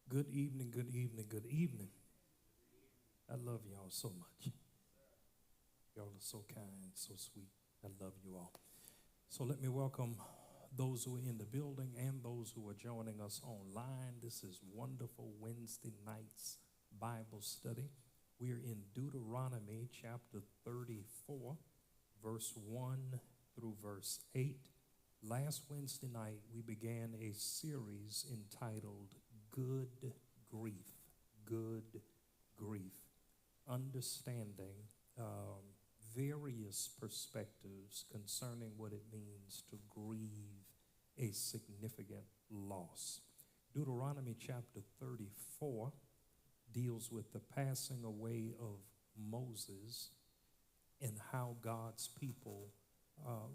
Good evening, good evening, good evening. I love y'all so much. Y'all are so kind, so sweet. I love you all. So let me welcome those who are in the building and those who are joining us online. This is wonderful Wednesday night's Bible study. We are in Deuteronomy chapter 34, verse 1 through verse 8. Last Wednesday night, we began a series entitled Good Grief. Good Grief. Understanding various perspectives concerning what it means to grieve a significant loss. Deuteronomy chapter 34 deals with the passing away of Moses and how God's people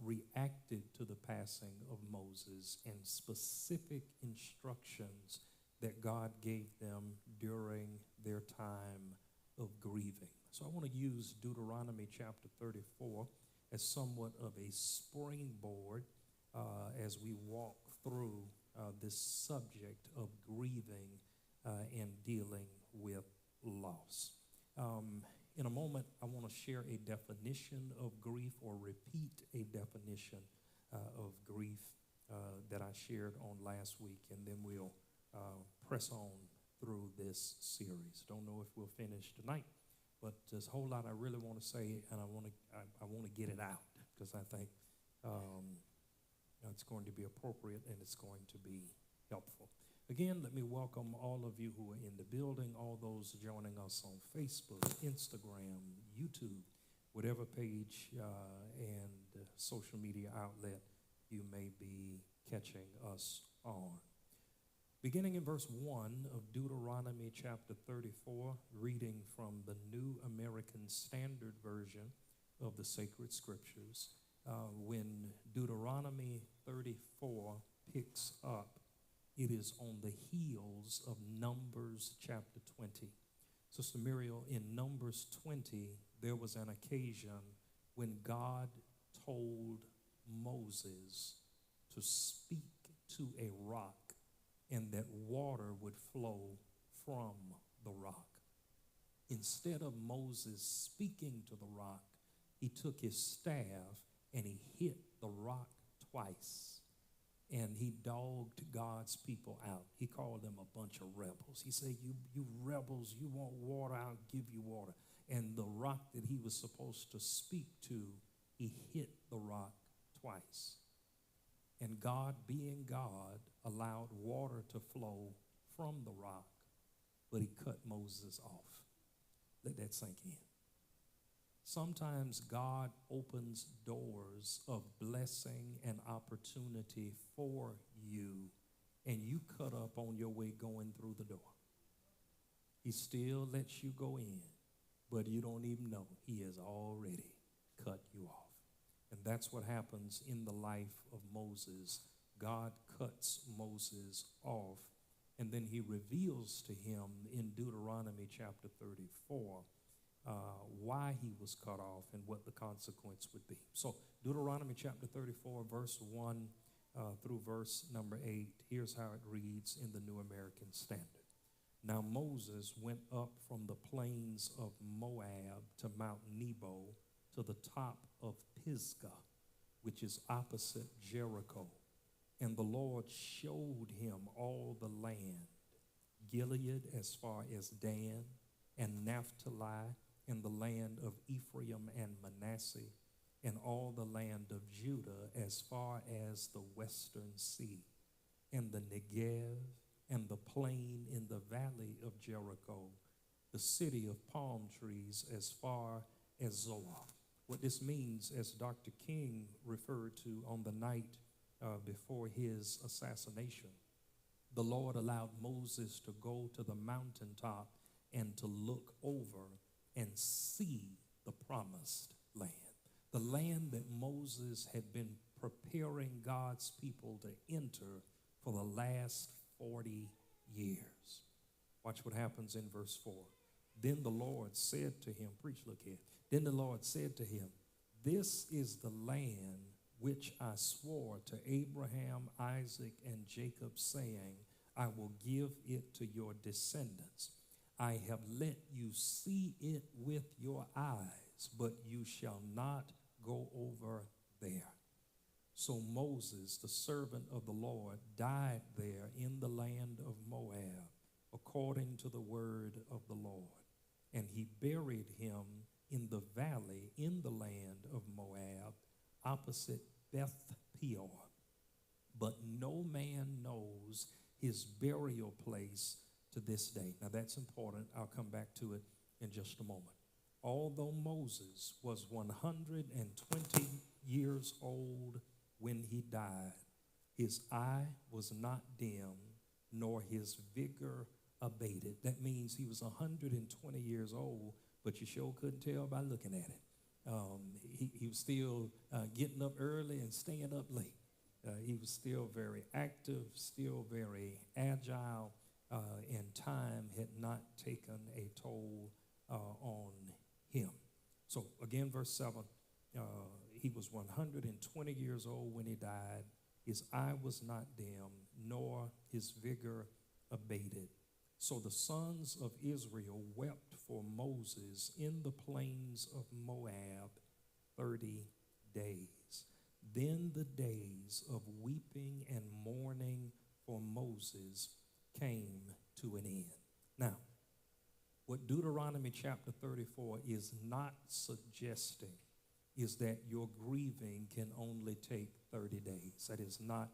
reacted to the passing of Moses and specific instructions that God gave them during their time of grieving. So I want to use Deuteronomy chapter 34 as somewhat of a springboard as we walk through this subject of grieving and dealing with loss. In a moment, I want to share a definition of grief or repeat a definition of grief that I shared on last week, and then we'll press on through this series. Don't know if we'll finish tonight, but there's a whole lot I really want to say, and I want to get it out because I think it's going to be appropriate and it's going to be helpful. Again, let me welcome all of you who are in the building, all those joining us on Facebook, Instagram, YouTube, whatever page and social media outlet you may be catching us on. Beginning in verse 1 of Deuteronomy chapter 34, reading from the New American Standard Version of the Sacred Scriptures, when Deuteronomy 34 picks up, it is on the heels of Numbers chapter 20. Sister Muriel, in Numbers 20, there was an occasion when God told Moses to speak to a rock and that water would flow from the rock. Instead of Moses speaking to the rock, he took his staff and he hit the rock twice. And he dogged God's people out. He called them a bunch of rebels. He said, you rebels, you want water, I'll give you water. And the rock that he was supposed to speak to, he hit the rock twice. And God, being God, allowed water to flow from the rock, but he cut Moses off. Let that sink in. Sometimes God opens doors of blessing and opportunity for you, and you cut up on your way going through the door. He still lets you go in, but you don't even know he has already cut you off. And that's what happens in the life of Moses. God cuts Moses off, and then he reveals to him in Deuteronomy chapter 34 why he was cut off and what the consequence would be. So Deuteronomy chapter 34, verse 1 through verse number 8, here's how it reads in the New American Standard. Now Moses went up from the plains of Moab to Mount Nebo to the top of Pisgah, which is opposite Jericho. And the Lord showed him all the land, Gilead as far as Dan, and Naphtali, and the land of Ephraim and Manasseh, and all the land of Judah as far as the western sea, and the Negev, and the plain in the valley of Jericho, the city of palm trees as far as Zoar. What this means, as Dr. King referred to on the night before his assassination, the Lord allowed Moses to go to the mountaintop and to look over and see the promised land. The land that Moses had been preparing God's people to enter for the last 40 years. Watch what happens in verse 4. Then the Lord said to him, preach, look here. Then the Lord said to him, this is the land which I swore to Abraham, Isaac, and Jacob, saying, I will give it to your descendants. I have let you see it with your eyes, but you shall not go over there. So Moses, the servant of the Lord, died there in the land of Moab, according to the word of the Lord. And he buried him in the valley in the land of Moab, opposite Beth Peor. But no man knows his burial place to this day. Now that's important. I'll come back to it in just a moment. Although Moses was 120 years old when he died, his eye was not dim, nor his vigor abated. That means he was 120 years old, but you sure couldn't tell by looking at it. He was still getting up early and staying up late. He was still very active, still very agile, and time had not taken a toll on him. So again, verse 7, he was 120 years old when he died. His eye was not dim, nor his vigor abated. So the sons of Israel wept for Moses in the plains of Moab 30 days. Then the days of weeping and mourning for Moses came to an end. Now, what Deuteronomy chapter 34 is not suggesting is that your grieving can only take 30 days. That is not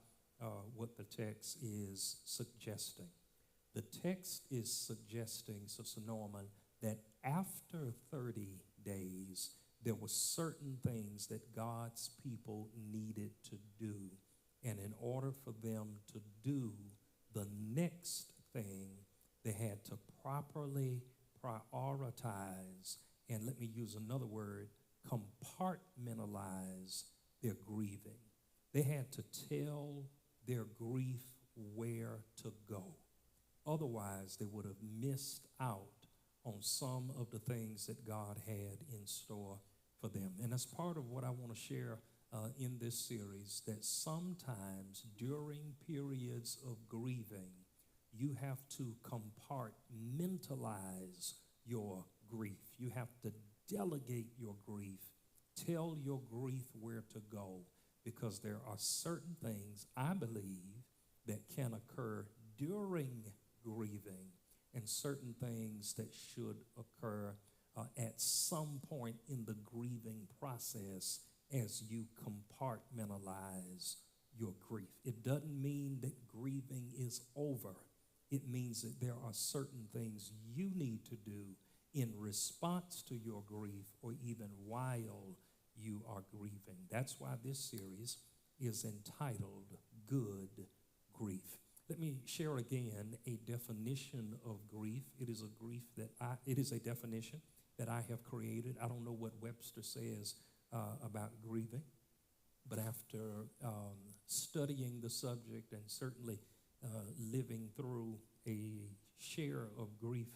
what the text is suggesting. The text is suggesting, Sister Norman, that after 30 days, there were certain things that God's people needed to do. And in order for them to do the next thing, they had to properly prioritize, and let me use another word, compartmentalize their grieving. They had to tell their grief where to go. Otherwise, they would have missed out on some of the things that God had in store for them. And that's part of what I want to share in this series, that sometimes during periods of grieving, you have to compartmentalize your grief. You have to delegate your grief. Tell your grief where to go, because there are certain things, I believe, that can occur during grieving and certain things that should occur at some point in the grieving process as you compartmentalize your grief. It doesn't mean that grieving is over. It means that there are certain things you need to do in response to your grief or even while you are grieving. That's why this series is entitled Good Grief. Let me share again a definition of grief. It is a definition that I have created. I don't know what Webster says about grieving, but after studying the subject and certainly living through a share of grief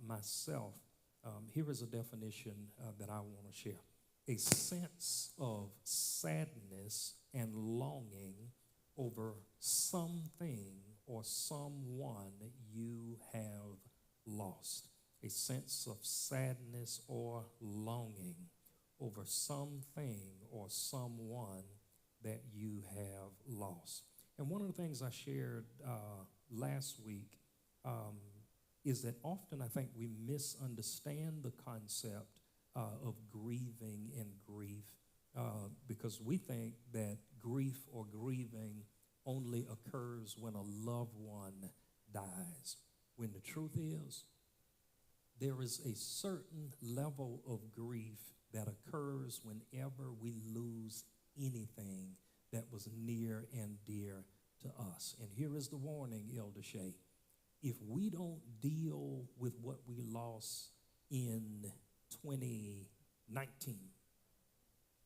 myself, here is a definition that I want to share. A sense of sadness and longing over something or someone you have lost. A sense of sadness or longing over something or someone that you have lost. And one of the things I shared last week is that often I think we misunderstand the concept of grieving and grief because we think that grief or grieving only occurs when a loved one dies. When the truth is, there is a certain level of grief that occurs whenever we lose anything that was near and dear to us. And here is the warning, Elder Shay. If we don't deal with what we lost in 2019,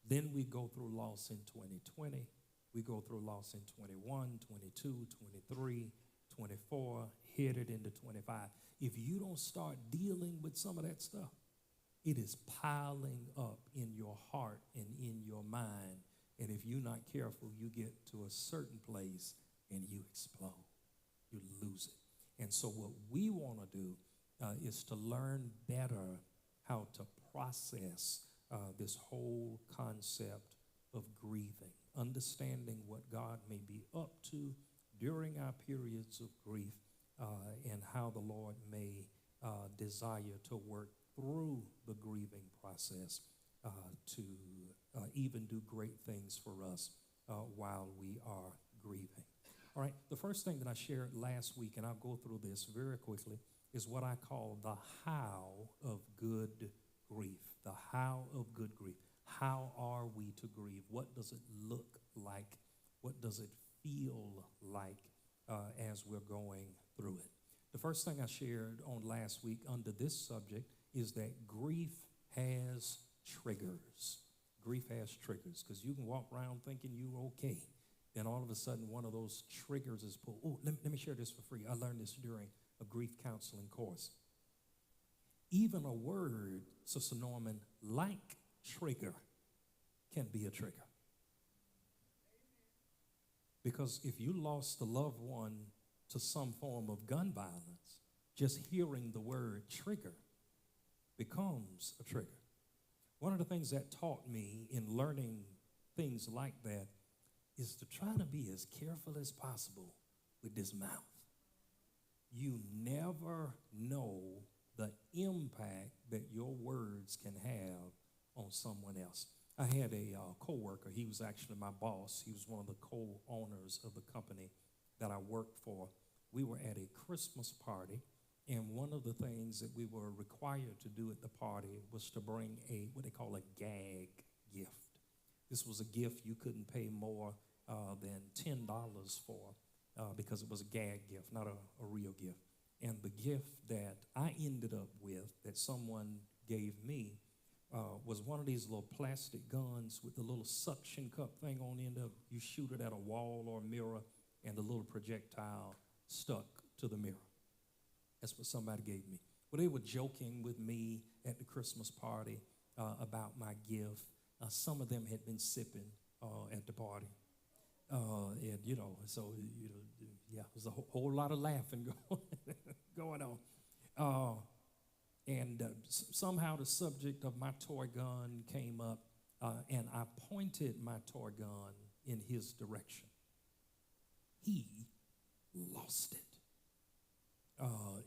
then we go through loss in 2020, we go through loss in 21, 22, 23, 24, headed into 25. If you don't start dealing with some of that stuff, it is piling up in your heart and in your mind. And if you're not careful, you get to a certain place and you explode. you lose it. And so what we want to do is to learn better how to process this whole concept of grieving, understanding what God may be up to during our periods of grief, and how the Lord may desire to work through the grieving process to even do great things for us while we are grieving. All right, the first thing that I shared last week, and I'll go through this very quickly, is what I call the how of good grief. The how of good grief. How are we to grieve? What does it look like? What does it feel like as we're going through it? The first thing I shared on last week under this subject is that grief has triggers. Grief has triggers, because you can walk around thinking you're okay. Then all of a sudden, one of those triggers is pulled. Oh, let me share this for free. I learned this during a grief counseling course. Even a word, Sister Norman, like trigger, can be a trigger. Because if you lost a loved one to some form of gun violence, just hearing the word trigger becomes a trigger. One of the things that taught me in learning things like that is to try to be as careful as possible with this mouth. You never know the impact that your words can have on someone else. I had a co-worker. He was actually my boss. He was one of the co-owners of the company that I worked for. We were at a Christmas party, and one of the things that we were required to do at the party was to bring what they call a gag gift. This was a gift you couldn't pay more than $10 for because it was a gag gift, not a real gift. And the gift that I ended up with, that someone gave me, was one of these little plastic guns with the little suction cup thing on the end of it. You shoot it at a wall or a mirror, and the little projectile stuck to the mirror. That's what somebody gave me. Well, they were joking with me at the Christmas party about my gift. Some of them had been sipping at the party. And, so, yeah, there's a whole lot of laughing going on. And somehow the subject of my toy gun came up, and I pointed my toy gun in his direction. He lost it.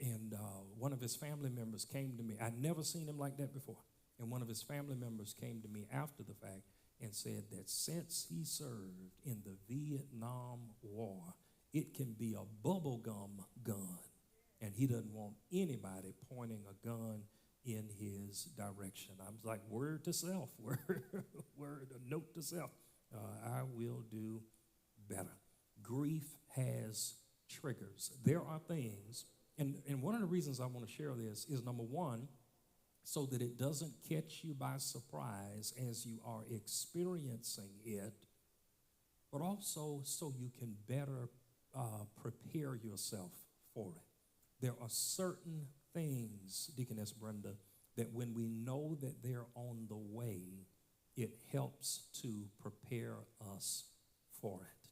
And one of his family members came to me. I'd never seen him like that before. And one of his family members came to me after the fact and said that since he served in the Vietnam War, it can be a bubblegum gun. And he doesn't want anybody pointing a gun in his direction. I was like, word to self, a note to self. I will do better. Grief has triggers. There are things, and one of the reasons I want to share this is, number one, so that it doesn't catch you by surprise as you are experiencing it, but also so you can better prepare yourself for it. There are certain things, Deaconess Brenda, that when we know that they're on the way, it helps to prepare us for it.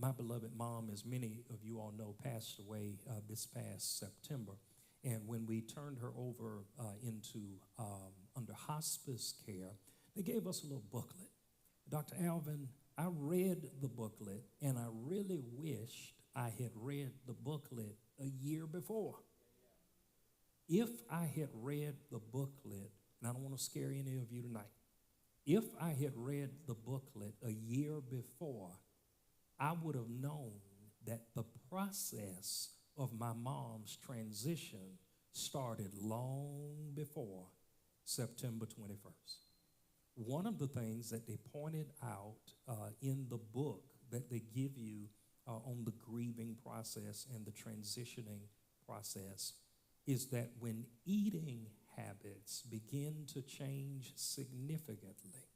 My beloved mom, as many of you all know, passed away this past September. And when we turned her over under hospice care, they gave us a little booklet. Dr. Alvin, I read the booklet, and I really wished I had read the booklet a year before. If I had read the booklet, and I don't want to scare any of you tonight, if I had read the booklet a year before, I would have known that the process of my mom's transition started long before September 21st. One of the things that they pointed out in the book that they give you on the grieving process and the transitioning process is that when eating habits begin to change significantly,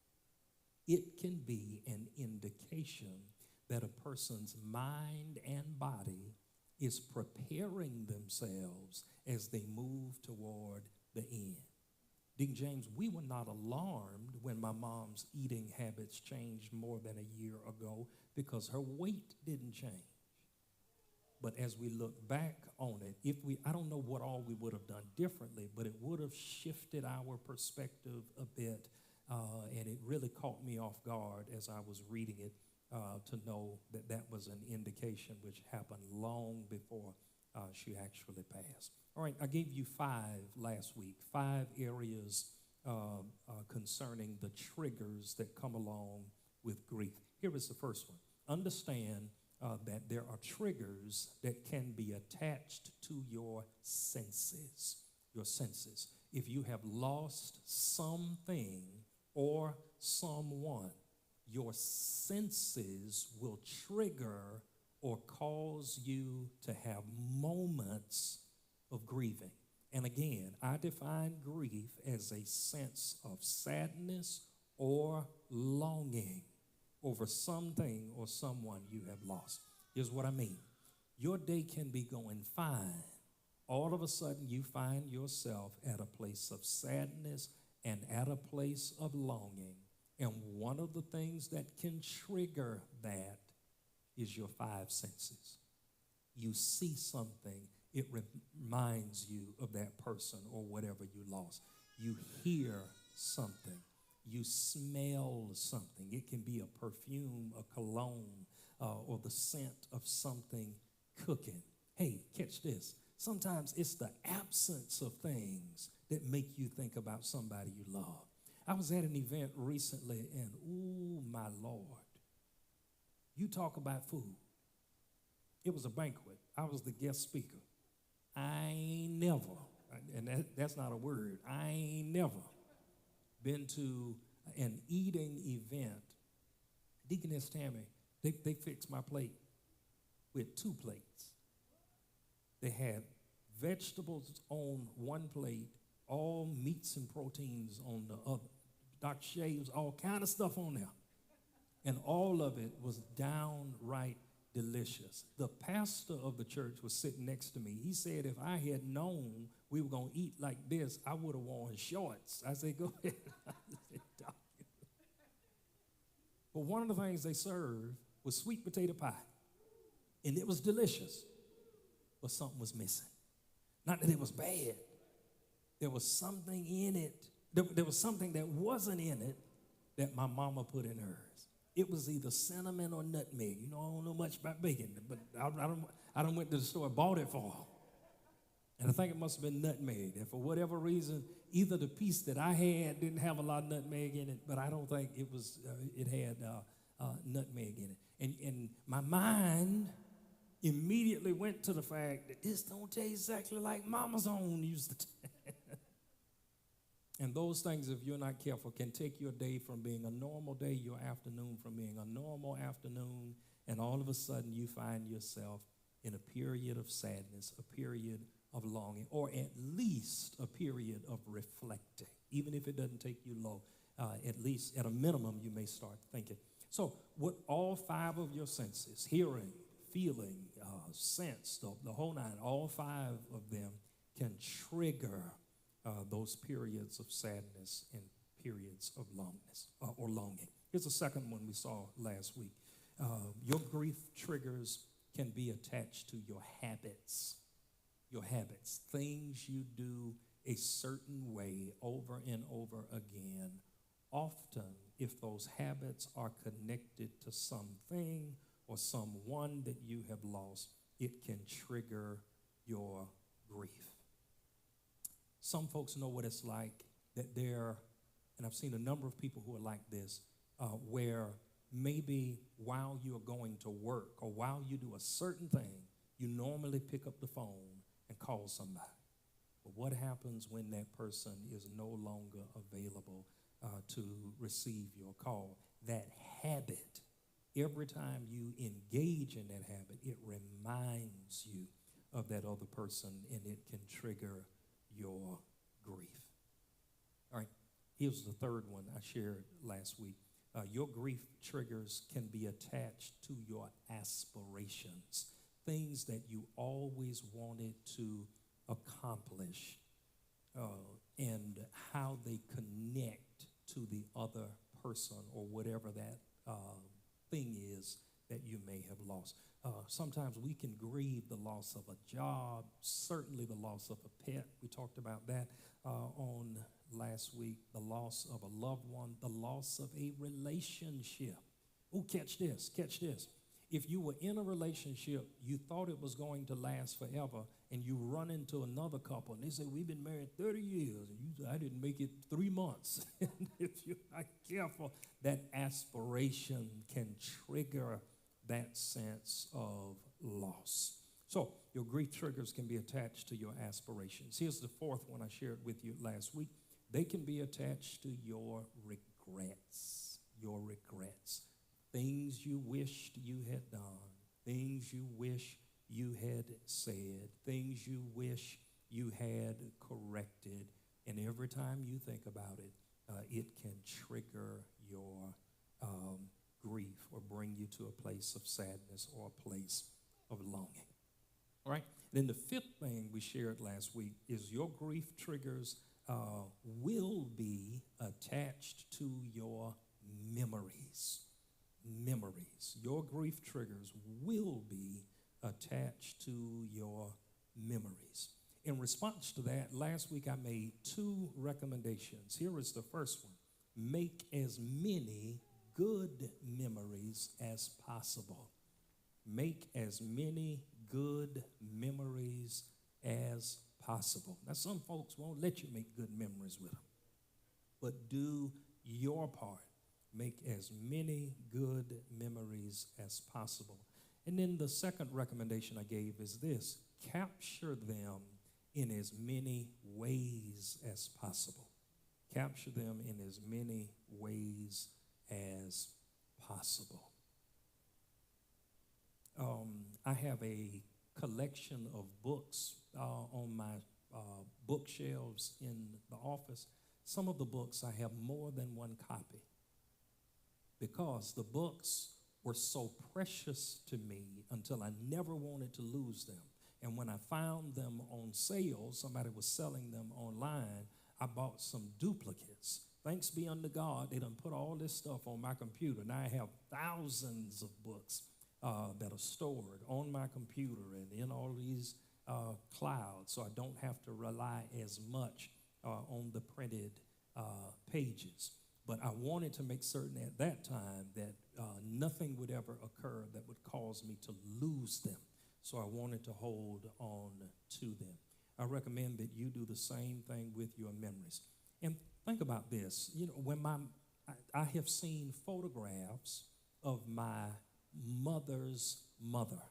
it can be an indication that a person's mind and body is preparing themselves as they move toward the end. Deacon James, we were not alarmed when my mom's eating habits changed more than a year ago because her weight didn't change. But as we look back on it, I don't know what all we would have done differently, but it would have shifted our perspective a bit. And it really caught me off guard as I was reading it to know that that was an indication which happened long before she actually passed. All right, I gave you 5 last week, 5 areas concerning the triggers that come along with grief. Here is the first one. Understand that there are triggers that can be attached to your senses. Your senses. If you have lost something or someone, your senses will trigger or cause you to have moments of grieving. And again, I define grief as a sense of sadness or longing over something or someone you have lost. Here's what I mean. Your day can be going fine. All of a sudden, you find yourself at a place of sadness and at a place of longing. And one of the things that can trigger that is your 5 senses. You see something, it reminds you of that person or whatever you lost. You hear something. You smell something. It can be a perfume, a cologne, or the scent of something cooking. Hey, catch this. Sometimes it's the absence of things that make you think about somebody you love. I was at an event recently, and ooh, my Lord, you talk about food. It was a banquet. I was the guest speaker. I ain't never, and that's not a word, I ain't never been to an eating event. Deaconess Tammy, they fixed my plate with 2 plates. They had vegetables on one plate, all meats and proteins on the other. Dr. Shaves, all kind of stuff on there. And all of it was downright delicious. The pastor of the church was sitting next to me. He said, if I had known we were going to eat like this, I would have worn shorts. I said, go ahead. But one of the things they served was sweet potato pie. And it was delicious. But something was missing. Not that it was bad. There was something in it. There was something that wasn't in it that my mama put in hers. It was either cinnamon or nutmeg. You know, I don't know much about bacon, but I done went to the store and bought it for her. And I think it must have been nutmeg. And for whatever reason, either the piece that I had didn't have a lot of nutmeg in it, but I don't think it was. It had nutmeg in it. And my mind immediately went to the fact that this don't taste exactly like Mama's own used to taste. And those things, if you're not careful, can take your day from being a normal day, your afternoon from being a normal afternoon, and all of a sudden you find yourself in a period of sadness, a period of longing, or at least a period of reflecting. Even if it doesn't take you low, at least at a minimum you may start thinking. So what all 5 of your senses, hearing, feeling, sense, the whole 9, all 5 of them can trigger those periods of sadness and periods of longness or longing. Here's the second one we saw last week. Your grief triggers can be attached to your habits. Your habits, things you do a certain way over and over again. Often, if those habits are connected to something or someone that you have lost, it can trigger your grief. Some folks know what it's like that and I've seen a number of people who are like this, where maybe while you're going to work or while you do a certain thing, you normally pick up the phone and call somebody. But what happens when that person is no longer available to receive your call? That habit, every time you engage in that habit, it reminds you of that other person, and it can trigger your grief. All right, here's the third one I shared last week. Your grief triggers can be attached to your aspirations, things that you always wanted to accomplish, and how they connect to the other person or whatever that thing is that you may have lost. Sometimes we can grieve the loss of a job, certainly the loss of a pet. We talked about that on last week, the loss of a loved one, the loss of a relationship. Oh, catch this, catch this. If you were in a relationship, you thought it was going to last forever, and you run into another couple, and they say, we've been married 30 years, and you say, I didn't make it 3 months. And if you're not careful, that aspiration can trigger that sense of loss. So your grief triggers can be attached to your aspirations. Here's the fourth one I shared with you last week. They can be attached to your regrets. Your regrets. Things you wished you had done. Things you wish you had said. Things you wish you had corrected. And every time you think about it, it can trigger your grief or bring you to a place of sadness or a place of longing. All right? Then the fifth thing we shared last week is your grief triggers will be attached to your memories. Memories. Your grief triggers will be attached to your memories. In response to that, last week I made 2 recommendations. Here is the first one. Make as many good memories as possible. Make as many good memories as possible. Now, some folks won't let you make good memories with them, but do your part. Make as many good memories as possible. And then the second recommendation I gave is this: capture them in as many ways as possible. Capture them in as many ways as possible. I have a collection of books on my bookshelves in the office. Some of the books I have more than one copy because the books were so precious to me until I never wanted to lose them. And when I found them on sale, somebody was selling them online, I bought some duplicates. Thanks be unto God, they done put all this stuff on my computer. Now I have thousands of books that are stored on my computer and in all these clouds, so I don't have to rely as much on the printed pages. But I wanted to make certain at that time that nothing would ever occur that would cause me to lose them. So I wanted to hold on to them. I recommend that you do the same thing with your memories. And think about this. You know, when I have seen photographs of my mother's mother.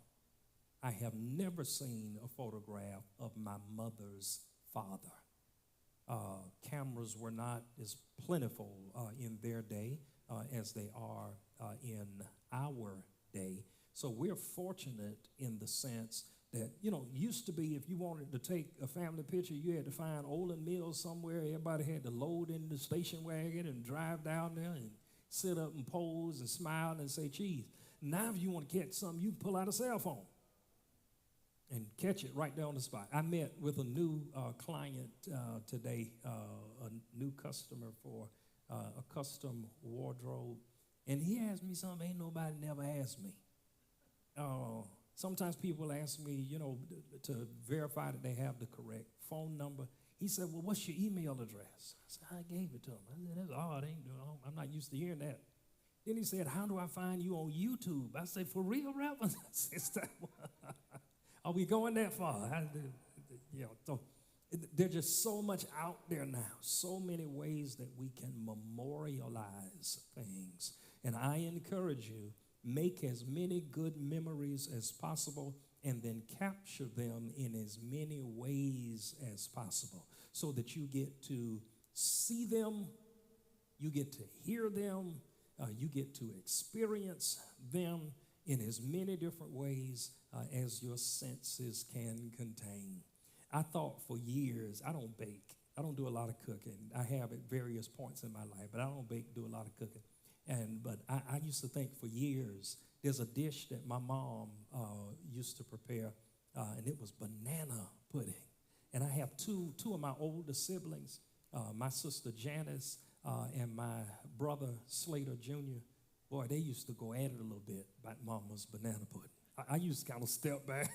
I have never seen a photograph of my mother's father. Cameras were not as plentiful in their day as they are in our day. So we're fortunate in the sense that, you know, used to be if you wanted to take a family picture, you had to find Olin Mills somewhere. Everybody had to load in the station wagon and drive down there and sit up and pose and smile and say cheese. Now if you want to catch something, you can pull out a cell phone and catch it right there on the spot. I met with a new client today, a new customer for a custom wardrobe, and he asked me something ain't nobody never asked me. Sometimes people ask me, you know, to verify that they have the correct phone number. He said, well, what's your email address? I said, I gave it to him. I said, that's odd. I'm not used to hearing that. Then he said, how do I find you on YouTube? I said, for real, Reverend? Are we going that far? So there's just so much out there now, so many ways that we can memorialize things. And I encourage you, make as many good memories as possible and then capture them in as many ways as possible so that you get to see them, you get to hear them, you get to experience them in as many different ways as your senses can contain. I thought for years, I don't bake. I don't do a lot of cooking. I have at various points in my life, but I don't bake, do a lot of cooking. But I used to think for years, there's a dish that my mom used to prepare, and it was banana pudding. And I have two of my older siblings, my sister Janice and my brother Slater Jr., Boy, they used to go at it a little bit about Mama's banana pudding. I used to kind of step back.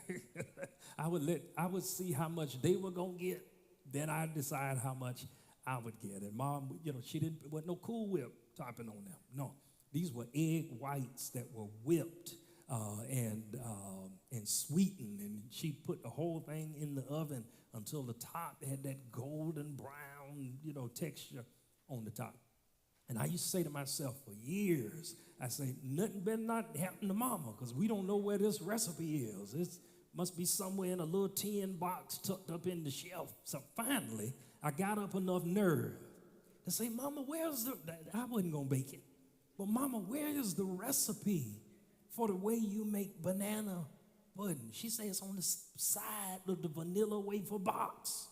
I would see how much they were gonna get, then I'd decide how much I would get. And Mom, she wasn't no Cool Whip topping on them. No, these were egg whites that were whipped and sweetened, and she put the whole thing in the oven until the top had that golden brown, texture on the top. And I used to say to myself for years, I say, nothing better not happen to Mama, because we don't know where this recipe is. It must be somewhere in a little tin box tucked up in the shelf. So finally, I got up enough nerve to say, Mama, I wasn't going to bake it, but Mama, where is the recipe for the way you make banana pudding? She said, it's on the side of the vanilla wafer box.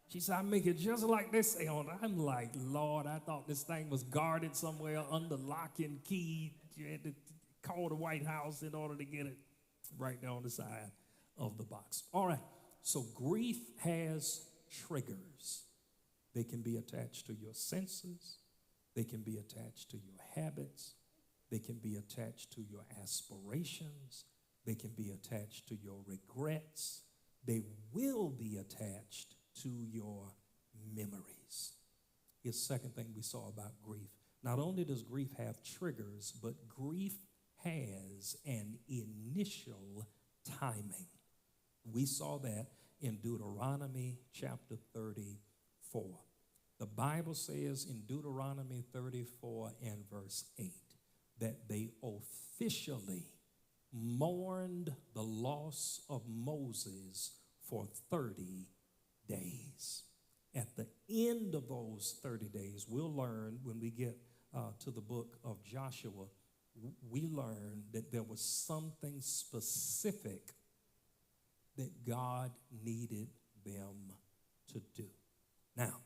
She said, I make it just like they say on it. I'm like, Lord, I thought this thing was guarded somewhere under lock and key. You had to call the White House in order to get it right there on the side of the box. All right, so grief has triggers. They can be attached to your senses. They can be attached to your habits. They can be attached to your aspirations. They can be attached to your regrets. They will be attached to your memories. Here's the second thing we saw about grief. Not only does grief have triggers, but grief has an initial timing. We saw that in Deuteronomy chapter 34. The Bible says in Deuteronomy 34 and verse 8 that they officially mourned the loss of Moses for 30 days. At the end of those 30 days, we'll learn when we get to the book of Joshua, we learn that there was something specific that God needed them to do. Now,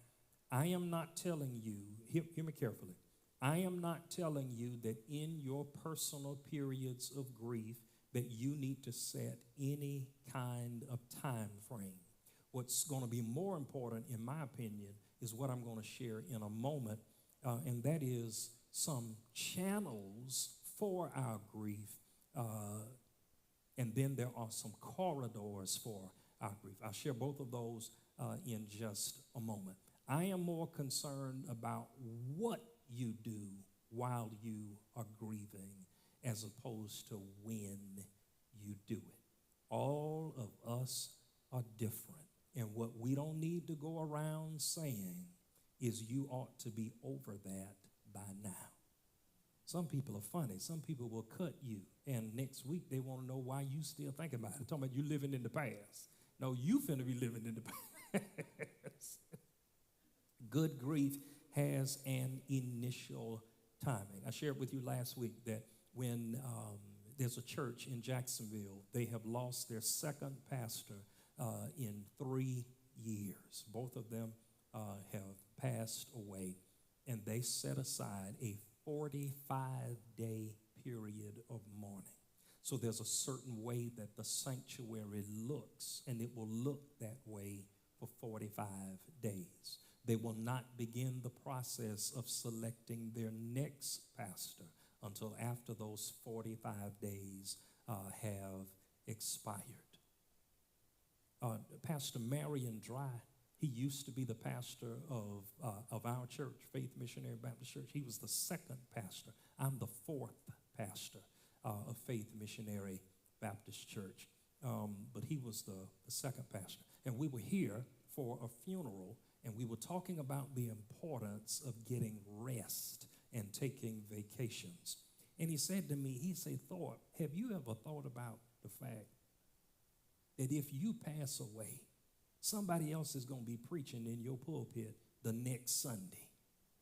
I am not telling you, hear me carefully, I am not telling you that in your personal periods of grief that you need to set any kind of time frame. What's going to be more important, in my opinion, is what I'm going to share in a moment, and that is some channels for our grief, and then there are some corridors for our grief. I'll share both of those in just a moment. I am more concerned about what you do while you are grieving as opposed to when you do it. All of us are different. And what we don't need to go around saying is you ought to be over that by now. Some people are funny. Some people will cut you, and next week they want to know why you still think about it. They're talking about you living in the past. No, you finna be living in the past. Good grief has an initial timing. I shared with you last week that when there's a church in Jacksonville, they have lost their second pastor in 3 years. Both of them have passed away, and they set aside a 45-day period of mourning. So there's a certain way that the sanctuary looks, and it will look that way for 45 days. They will not begin the process of selecting their next pastor until after those 45 days have expired. Pastor Marion Dry, he used to be the pastor of our church, Faith Missionary Baptist Church. He was the second pastor. I'm the fourth pastor of Faith Missionary Baptist Church. But he was the second pastor. And we were here for a funeral, and we were talking about the importance of getting rest and taking vacations. And he said to me, he said, Thorpe, have you ever thought about the fact that if you pass away, somebody else is going to be preaching in your pulpit the next Sunday?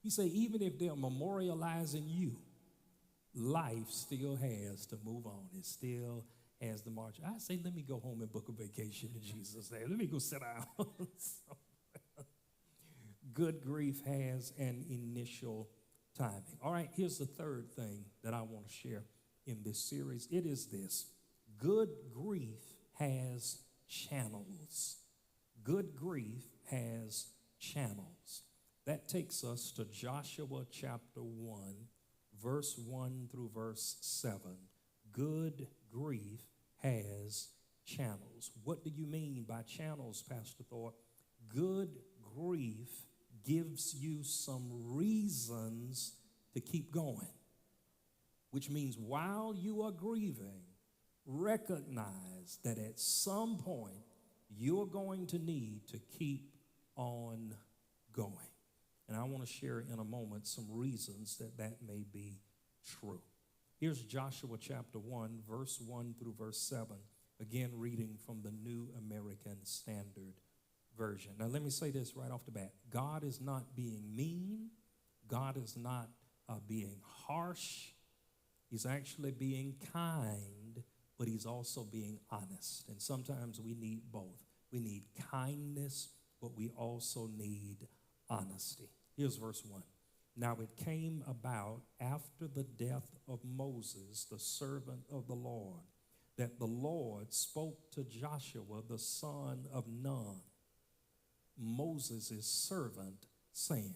He said, even if they're memorializing you, life still has to move on. It still has to march. I say, let me go home and book a vacation in Jesus' name. Let me go sit down. Good grief has an initial timing. All right, here's the third thing that I want to share in this series. It is this: good grief has channels. Good grief has channels. That takes us to Joshua chapter 1, verse 1 through verse 7. Good grief has channels. What do you mean by channels, Pastor Thorpe? Good grief gives you some reasons to keep going, which means while you are grieving, recognize that at some point you're going to need to keep on going. And I want to share in a moment some reasons that that may be true. Here's Joshua chapter 1, verse 1 through verse 7. Again, reading from the New American Standard Version. Now, let me say this right off the bat. God is not being mean. God is not being harsh. He's actually being kind, but he's also being honest. And sometimes we need both. We need kindness, but we also need honesty. Here's verse 1. Now it came about after the death of Moses, the servant of the Lord, that the Lord spoke to Joshua, the son of Nun, Moses' servant, saying,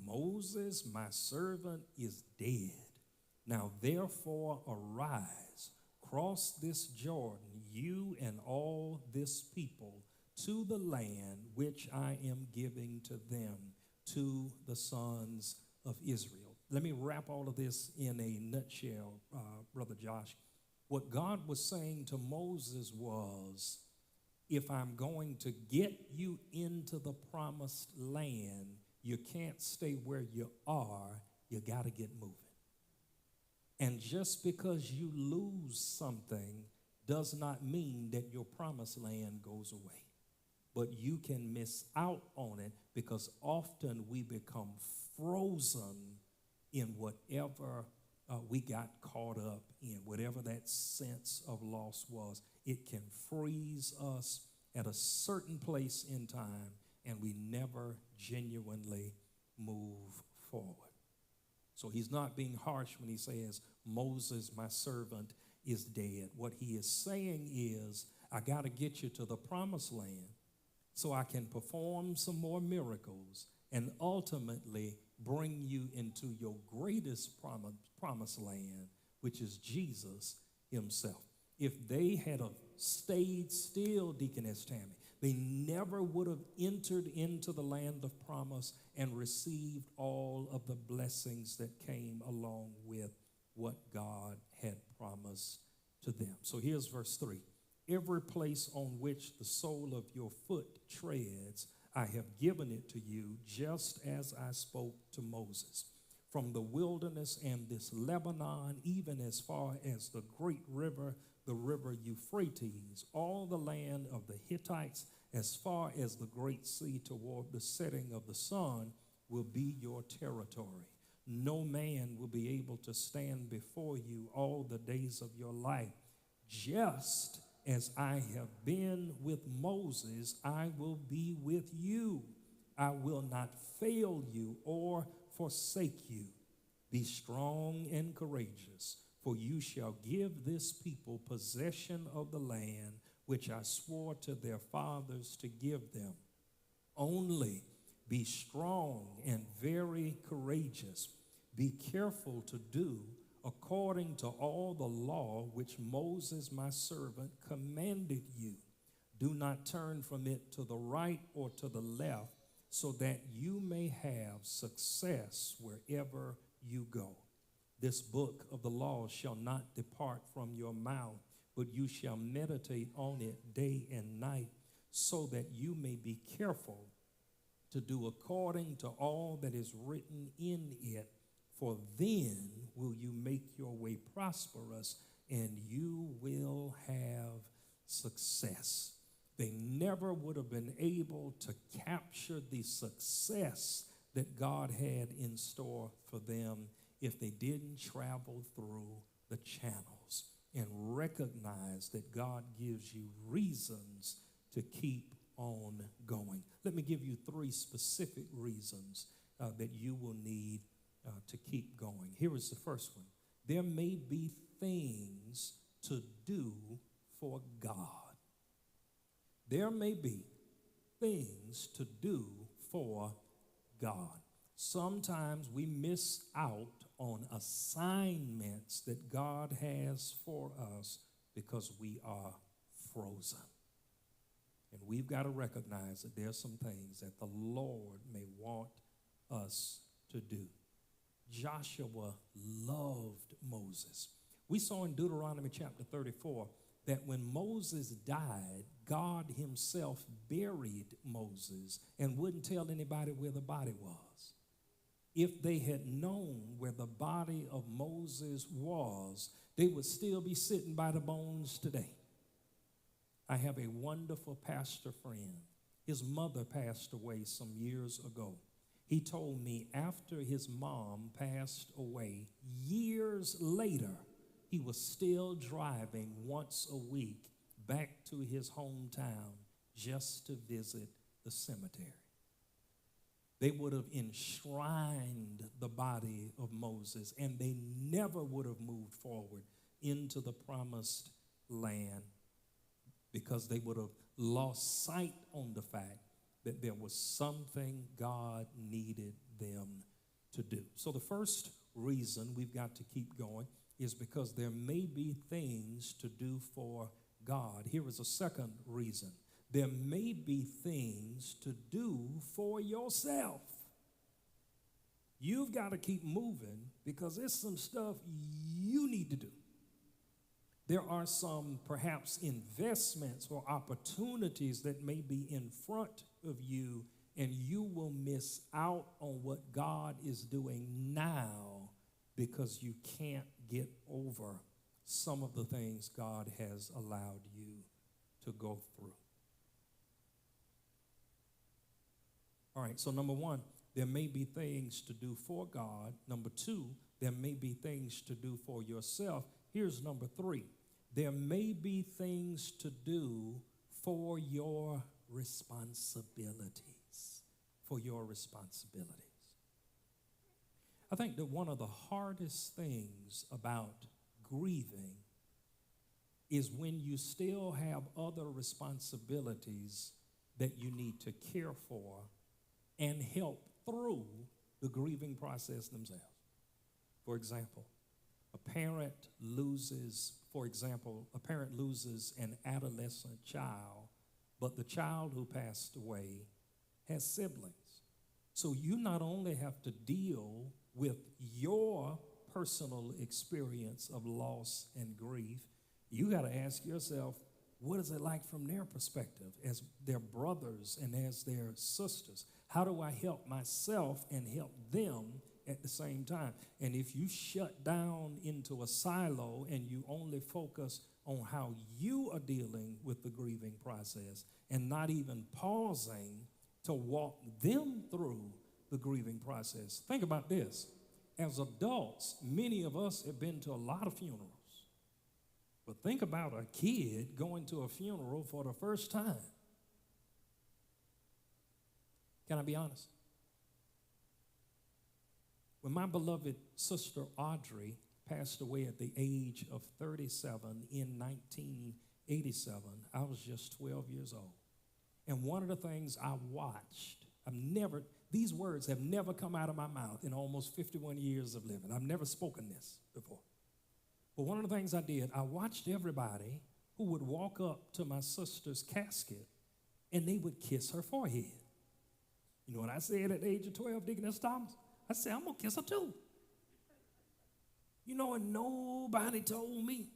Moses, my servant, is dead. Now therefore arise, cross this Jordan, you and all this people, to the land which I am giving to them, to the sons of Israel. Let me wrap all of this in a nutshell, Brother Josh. What God was saying to Moses was, if I'm going to get you into the promised land, you can't stay where you are. You got to get moving. And just because you lose something does not mean that your promised land goes away. But you can miss out on it because often we become frozen in whatever we got caught up in, whatever that sense of loss was. It can freeze us at a certain place in time, and we never genuinely move forward. So he's not being harsh when he says, Moses, my servant, is dead. What he is saying is, I got to get you to the promised land so I can perform some more miracles and ultimately bring you into your greatest promised land, which is Jesus himself. If they had stayed still, Deaconess Tammy, they never would have entered into the land of promise and received all of the blessings that came along with what God had promised to them. So here's verse 3. Every place on which the sole of your foot treads, I have given it to you, just as I spoke to Moses. From the wilderness and this Lebanon, even as far as the great river, the river Euphrates, all the land of the Hittites, as far as the great sea toward the setting of the sun, will be your territory. No man will be able to stand before you all the days of your life. Just as I have been with Moses, I will be with you. I will not fail you or forsake you. Be strong and courageous, for you shall give this people possession of the land which I swore to their fathers to give them. Only be strong and very courageous. Be careful to do according to all the law which Moses my servant commanded you. Do not turn from it to the right or to the left, so that you may have success wherever you go. This book of the law shall not depart from your mouth, but you shall meditate on it day and night, so that you may be careful to do according to all that is written in it. For then will you make your way prosperous, and you will have success. They never would have been able to capture the success that God had in store for them if they didn't travel through the channels and recognize that God gives you reasons to keep on going. Let me give you 3 specific reasons that you will need to keep going. Here is the first one. There may be things to do for God. There may be things to do for God. Sometimes we miss out on assignments that God has for us because we are frozen. And we've got to recognize that there's some things that the Lord may want us to do. Joshua loved Moses. We saw in Deuteronomy chapter 34 that when Moses died, God himself buried Moses and wouldn't tell anybody where the body was. If they had known where the body of Moses was, they would still be sitting by the bones today. I have a wonderful pastor friend. His mother passed away some years ago. He told me after his mom passed away, years later, he was still driving once a week back to his hometown just to visit the cemetery. They would have enshrined the body of Moses, and they never would have moved forward into the promised land because they would have lost sight on the fact that there was something God needed them to do. So the first reason we've got to keep going is because there may be things to do for God. Here is a second reason. There may be things to do for yourself. You've got to keep moving because there's some stuff you need to do. There are some perhaps investments or opportunities that may be in front of you, and you will miss out on what God is doing now because you can't get over some of the things God has allowed you to go through. All right, so number one, there may be things to do for God. Number two, there may be things to do for yourself. Here's number three. There may be things to do for your responsibilities. For your responsibilities. I think that one of the hardest things about grieving is when you still have other responsibilities that you need to care for and help through the grieving process themselves. For example, a parent loses an adolescent child, but the child who passed away has siblings. So you not only have to deal with your personal experience of loss and grief, you got to ask yourself, what is it like from their perspective as their brothers and as their sisters? How do I help myself and help them at the same time? And if you shut down into a silo and you only focus on how you are dealing with the grieving process and not even pausing to walk them through the grieving process. Think about this. As adults, many of us have been to a lot of funerals. But think about a kid going to a funeral for the first time. Can I be honest? When my beloved sister Audrey passed away at the age of 37 in 1987, I was just 12 years old. And one of the things I watched, these words have never come out of my mouth in almost 51 years of living. I've never spoken this before. But one of the things I did, I watched everybody who would walk up to my sister's casket and they would kiss her forehead. You know what I said at the age of 12, Deaconess Thomas? I said, I'm going to kiss her too. You know, and nobody told me.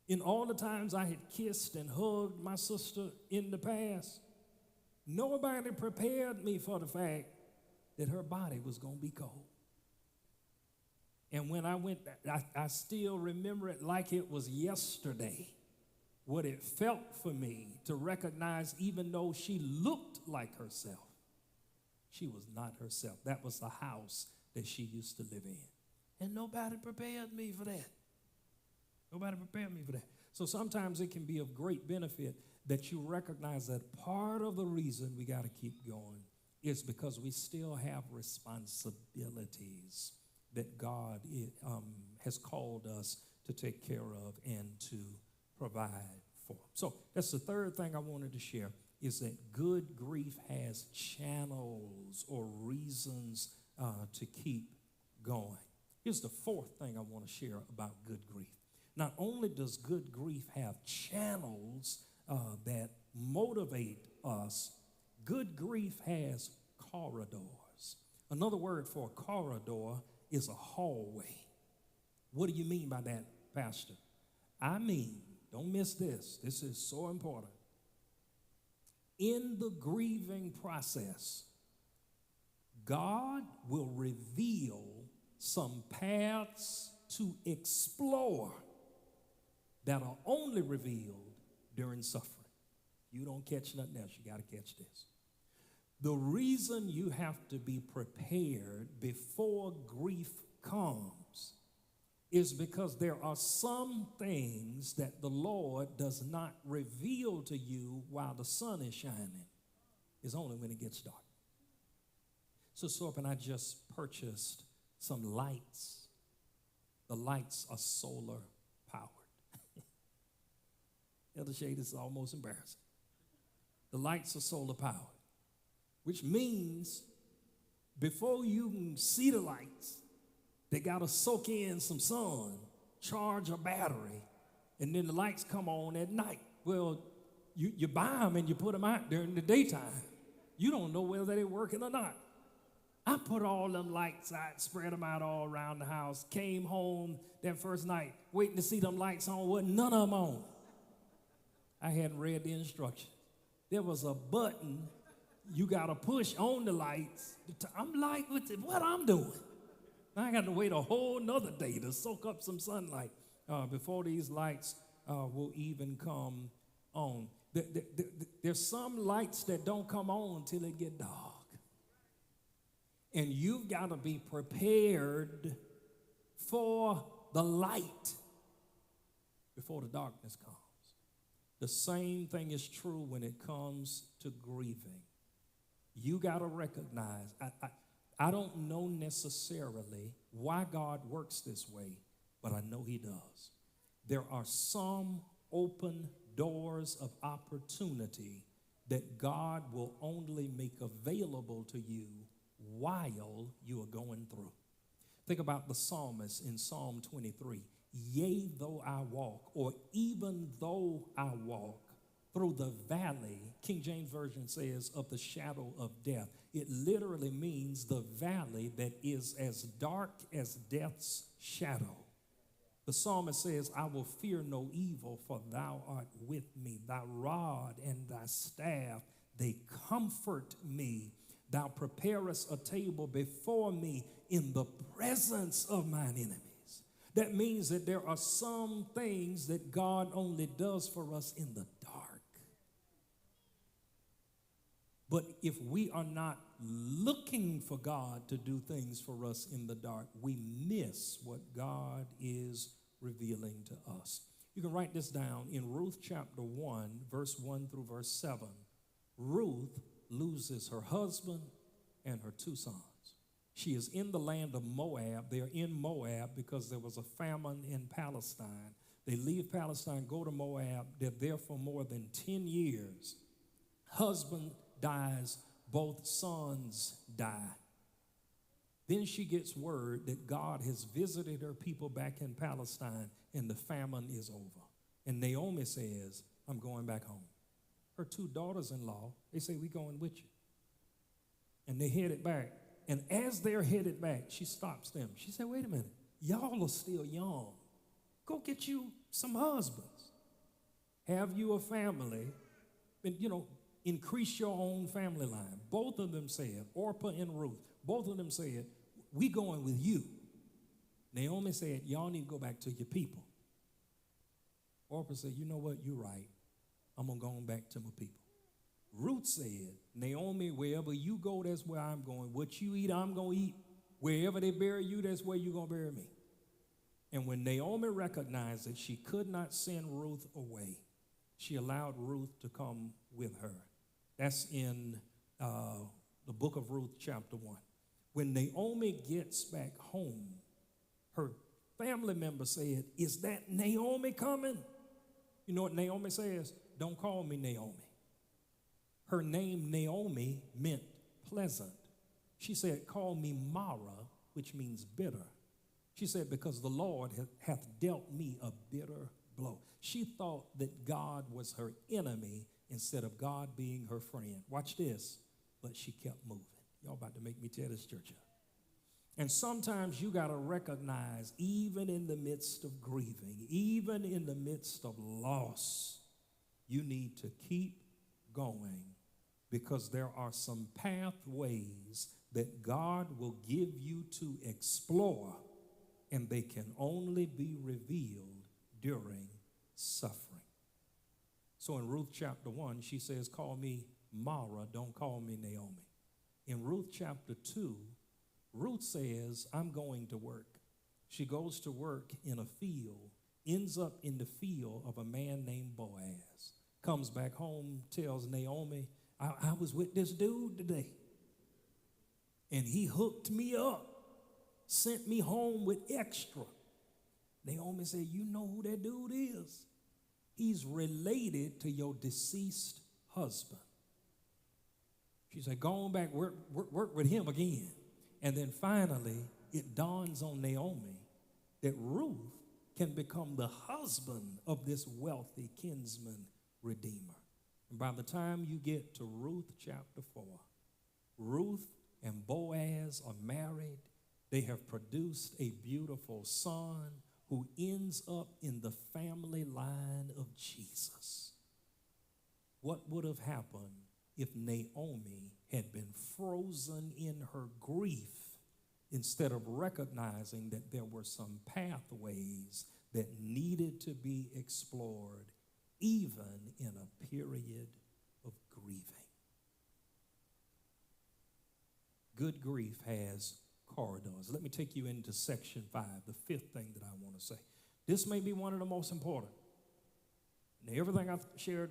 In all the times I had kissed and hugged my sister in the past, nobody prepared me for the fact that her body was going to be cold. And when I went, I still remember it like it was yesterday, what it felt for me to recognize, even though she looked like herself, she was not herself. That was the house that she used to live in. And nobody prepared me for that. Nobody prepared me for that. So sometimes it can be of great benefit that you recognize that part of the reason we got to keep going is because we still have responsibilities that God has called us to take care of and to provide for. So that's the third thing I wanted to share. is that good grief has channels or reasons to keep going. Here's the fourth thing I want to share about good grief. Not only does good grief have channels that motivate us, good grief has corridors. Another word for a corridor is a hallway. What do you mean by that, Pastor? I mean, don't miss this. This is so important. In the grieving process, God will reveal some paths to explore that are only revealed during suffering. You don't catch nothing else. You got to catch this. The reason you have to be prepared before grief comes is because there are some things that the Lord does not reveal to you while the sun is shining. It's only when it gets dark. So Thorpe and I just purchased some lights. The lights are solar powered. Elder Shade, is almost embarrassing. The lights are solar powered, which means before you can see the lights, they got to soak in some sun, charge a battery, and then the lights come on at night. Well, you buy them and you put them out during the daytime. You don't know whether they're working or not. I put all them lights out, spread them out all around the house, came home that first night, waiting to see them lights on, wasn't none of them on. I hadn't read the instructions. There was a button you got to push on the lights. I'm like, what I'm doing? I got to wait a whole nother day to soak up some sunlight before these lights will even come on. There's some lights that don't come on until it get dark. And you've got to be prepared for the light before the darkness comes. The same thing is true when it comes to grieving. You got to recognize, I don't know necessarily why God works this way, but I know he does. There are some open doors of opportunity that God will only make available to you while you are going through. Think about the psalmist in Psalm 23. Yea, though I walk, or even though I walk through the valley, King James Version says, of the shadow of death. It literally means the valley that is as dark as death's shadow. The psalmist says, I will fear no evil, for thou art with me. Thy rod and thy staff, they comfort me. Thou preparest a table before me in the presence of mine enemies. That means that there are some things that God only does for us in the dark. But if we are not looking for God to do things for us in the dark, we miss what God is revealing to us. You can write this down in Ruth chapter 1, verse 1 through verse 7. Ruth loses her husband and her 2 sons. She is in the land of Moab. They're in Moab because there was a famine in Palestine. They leave Palestine, go to Moab. They're there for more than 10 years. Husband dies, both sons die. Then she gets word that God has visited her people back in Palestine and the famine is over. And Naomi says, I'm going back home. Her 2 daughters-in-law, they say, we going with you. And they headed back. And as they're headed back, she stops them. She said, wait a minute, y'all are still young. Go get you some husbands. Have you a family, and, increase your own family line. Both of them said, Orpah and Ruth, both of them said, we going with you. Naomi said, y'all need to go back to your people. Orpah said, you know what, you're right. I'm going to go on back to my people. Ruth said, Naomi, wherever you go, that's where I'm going. What you eat, I'm going to eat. Wherever they bury you, that's where you're going to bury me. And when Naomi recognized that she could not send Ruth away, she allowed Ruth to come with her. That's in the book of Ruth, chapter 1. When Naomi gets back home, her family member said, is that Naomi coming? You know what Naomi says? Don't call me Naomi. Her name Naomi meant pleasant. She said, call me Mara, which means bitter. She said, because the Lord hath dealt me a bitter blow. She thought that God was her enemy instead of God being her friend. Watch this. But she kept moving. Y'all about to make me tear this church up. And sometimes you got to recognize, even in the midst of grieving, even in the midst of loss, you need to keep going, because there are some pathways that God will give you to explore, and they can only be revealed during suffering. So in Ruth chapter 1, she says, call me Mara, don't call me Naomi. In Ruth chapter 2, Ruth says, I'm going to work. She goes to work in a field, ends up in the field of a man named Boaz, comes back home, tells Naomi, I was with this dude today, and he hooked me up, sent me home with extra. Naomi said, you know who that dude is? He's related to your deceased husband. She said, go on back, work with him again. And then finally, it dawns on Naomi that Ruth can become the husband of this wealthy kinsman redeemer. And by the time you get to Ruth chapter 4, Ruth and Boaz are married. They have produced a beautiful son who ends up in the family line of Jesus. What would have happened if Naomi had been frozen in her grief instead of recognizing that there were some pathways that needed to be explored, even in a period of grieving? Good grief has corridors. Let me take you into section 5, the fifth thing that I want to say. This may be one of the most important. Now, everything I've shared,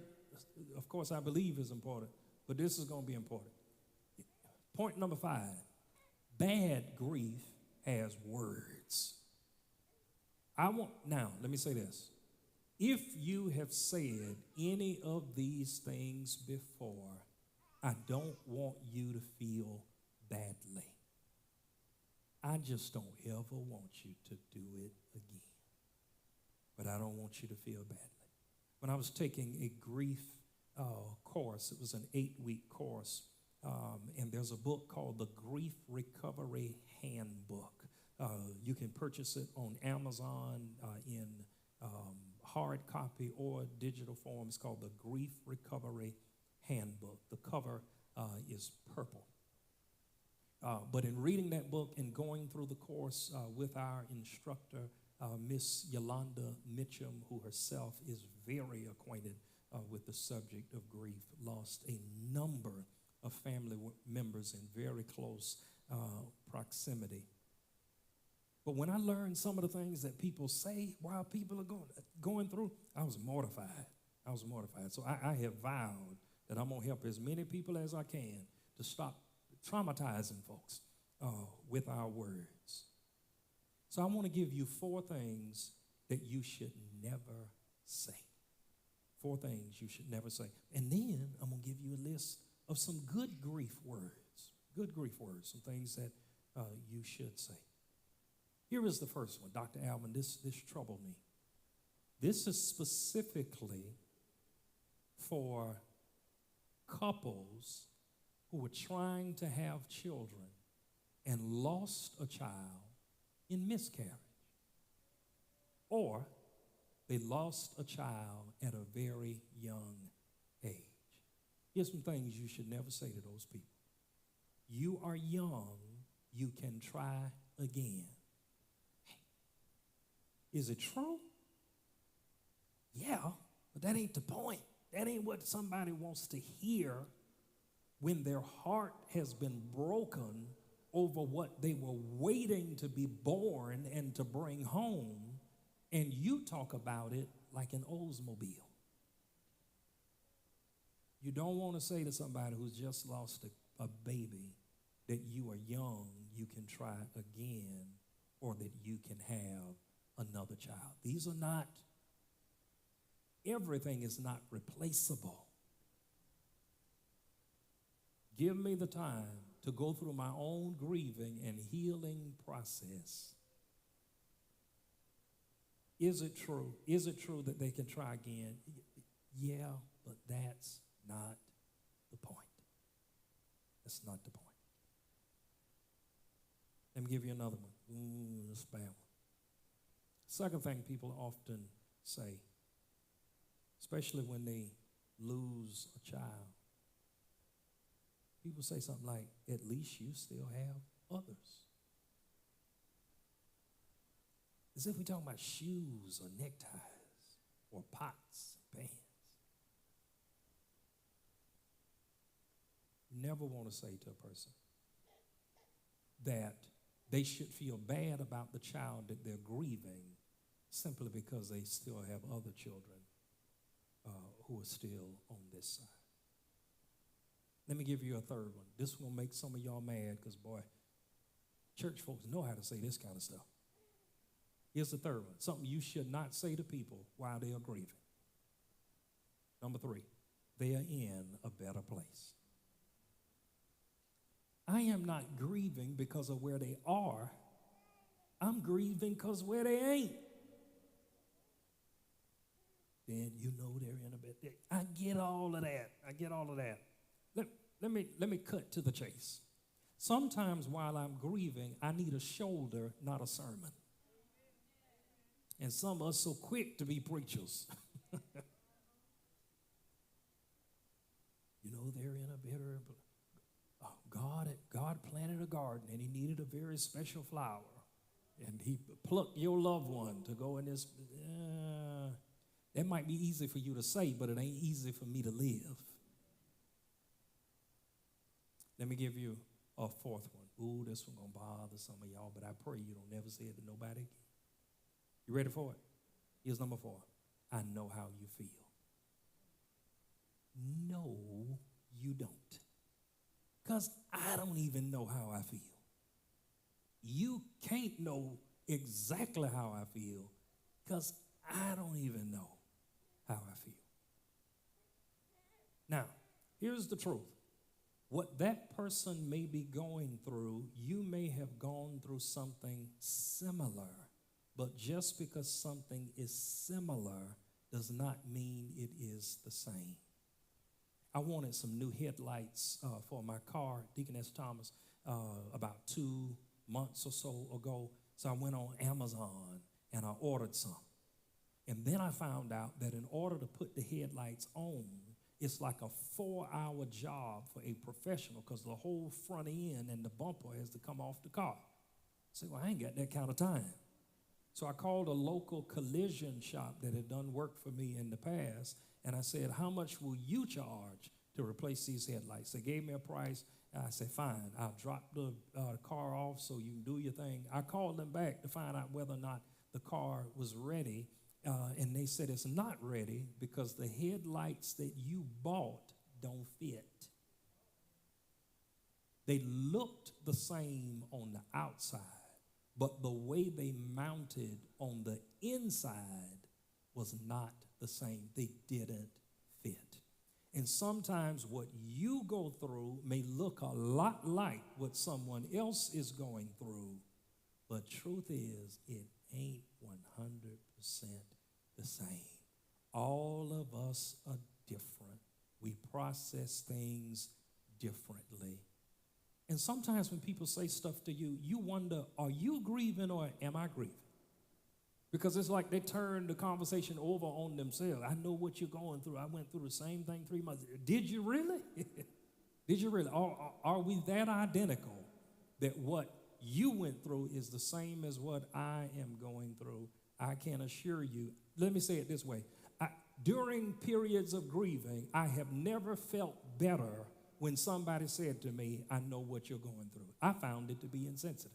of course, I believe is important, but this is going to be important. Point number 5, bad grief has words. Now, let me say this. If you have said any of these things before, I don't want you to feel badly. I just don't ever want you to do it again. But I don't want you to feel badly. When I was taking a grief course, it was an 8-week course, and there's a book called the Grief Recovery Handbook. You can purchase it on Amazon in hard copy or digital form. It's called the Grief Recovery Handbook. The cover is purple. But in reading that book and going through the course with our instructor, Miss Yolanda Mitchum, who herself is very acquainted with the subject of grief, lost a number of family members in very close proximity. But when I learned some of the things that people say while people are going through, I was mortified. So I have vowed that I'm going to help as many people as I can to stop traumatizing folks with our words. So I want to give you 4 things that you should never say. 4 things you should never say. And then I'm going to give you a list of some good grief words, some things that you should say. Here is the first one. Dr. Alvin, this troubled me. This is specifically for couples who were trying to have children and lost a child in miscarriage, or they lost a child at a very young age. Here's some things you should never say to those people. You are young, you can try again. Is it true? Yeah, but that ain't the point. That ain't what somebody wants to hear when their heart has been broken over what they were waiting to be born and to bring home, and you talk about it like an Oldsmobile. You don't want to say to somebody who's just lost a baby that you are young, you can try again, or that you can have another child. These are not, everything is not replaceable. Give me the time to go through my own grieving and healing process. Is it true? Is it true that they can try again? Yeah, but that's not the point. That's not the point. Let me give you another one. That's a bad one. Second thing people often say, especially when they lose a child, people say something like, at least you still have others. As if we're talking about shoes or neckties or pots and pans. Never want to say to a person that they should feel bad about the child that they're grieving simply because they still have other children who are still on this side. Let me give you a third one. This one will make some of y'all mad because, boy, church folks know how to say this kind of stuff. Here's the third one. Something you should not say to people while they are grieving. Number 3, they are in a better place. I am not grieving because of where they are. I'm grieving because where they ain't. Then you know they're in a better. I get all of that. Let me cut to the chase. Sometimes while I'm grieving, I need a shoulder, not a sermon. And some of us so quick to be preachers. You know, they're in a better. God planted a garden and he needed a very special flower. And he plucked your loved one to go in this. That might be easy for you to say, but it ain't easy for me to live. Let me give you a fourth one. Ooh, this one going to bother some of y'all, but I pray you don't never say it to nobody again. You ready for it? Here's number 4. I know how you feel. No, you don't. Because I don't even know how I feel. You can't know exactly how I feel because I don't even know how I feel. Now, here's the truth. What that person may be going through, you may have gone through something similar, but just because something is similar does not mean it is the same. I wanted some new headlights for my car, Deaconess Thomas, about 2 months or so ago. So I went on Amazon and I ordered some. And then I found out that in order to put the headlights on, it's like a 4-hour job for a professional because the whole front end and the bumper has to come off the car. I said, well, I ain't got that kind of time. So I called a local collision shop that had done work for me in the past, and I said, how much will you charge to replace these headlights? They gave me a price. I said, fine, I'll drop the car off so you can do your thing. I called them back to find out whether or not the car was ready, and they said it's not ready because the headlights that you bought don't fit. They looked the same on the outside, but the way they mounted on the inside was not the same. They didn't fit. And sometimes what you go through may look a lot like what someone else is going through, but truth is, it ain't 100% the same. All of us are different. We process things differently. And sometimes when people say stuff to you, you wonder, are you grieving or am I grieving? Because it's like they turn the conversation over on themselves. I know what you're going through. I went through the same thing 3 months. Did you really? Did you really? Are we that identical that what you went through is the same as what I am going through? I can assure you. Let me say it this way. During periods of grieving, I have never felt better when somebody said to me, I know what you're going through. I found it to be insensitive.